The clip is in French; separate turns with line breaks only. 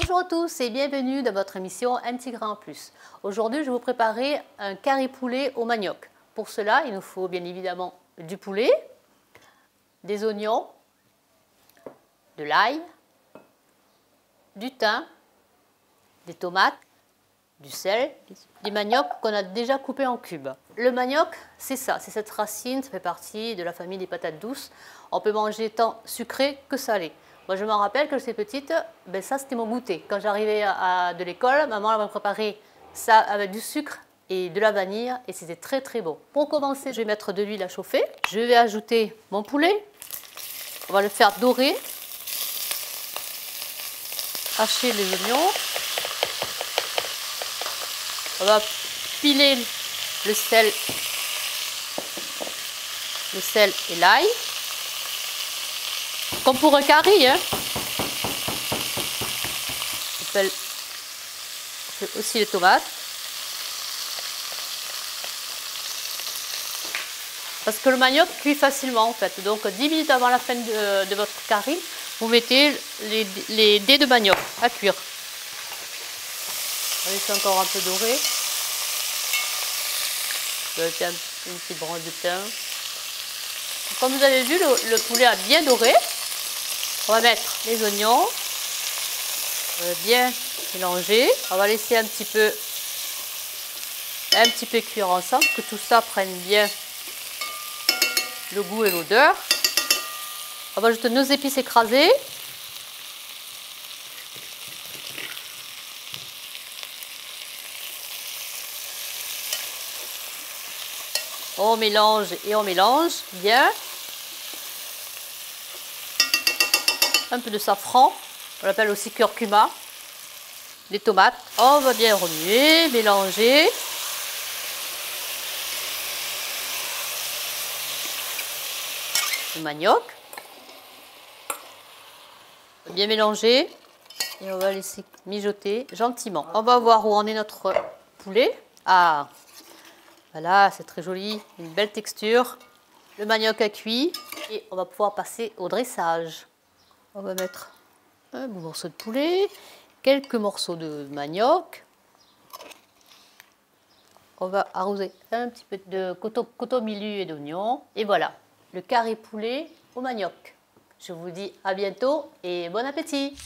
Bonjour à tous et bienvenue dans votre émission Un petit grain en plus. Aujourd'hui, je vais vous préparer un curry poulet au manioc. Pour cela, il nous faut bien évidemment du poulet, des oignons, de l'ail, du thym, des tomates, du sel, des maniocs qu'on a déjà coupés en cubes. Le manioc, c'est ça, c'est cette racine, ça fait partie de la famille des patates douces. On peut manger tant sucré que salé. Moi, je me rappelle que j'étais petite, ben ça c'était mon goûter. Quand j'arrivais de l'école, maman elle m'a préparé ça avec du sucre et de la vanille et c'était très très bon. Pour commencer, je vais mettre de l'huile à chauffer. Je vais ajouter mon poulet. On va le faire dorer. Hacher les oignons. On va piler le sel et l'ail. Comme pour un curry, hein. On fait aussi les tomates. Parce que le manioc cuit facilement en fait. Donc 10 minutes avant la fin de votre curry, vous mettez les dés de manioc à cuire. On va laisser encore un peu doré. Je vais faire une petite branche de thym. Comme vous avez vu, le poulet a bien doré. On va mettre les oignons. On va bien mélanger. On va laisser un petit peu cuire ensemble, que tout ça prenne bien le goût et l'odeur. On va ajouter nos épices écrasées. On mélange et on mélange bien. Un peu de safran, on l'appelle aussi curcuma. Des tomates. On va bien remuer, mélanger. Le manioc. On va bien mélanger et on va laisser mijoter gentiment. On va voir où en est notre poulet. Ah, voilà, c'est très joli, une belle texture. Le manioc a cuit et on va pouvoir passer au dressage. On va mettre un bon morceau de poulet, quelques morceaux de manioc. On va arroser un petit peu de cotomillu et d'oignon. Et voilà, le curry poulet au manioc. Je vous dis à bientôt et bon appétit!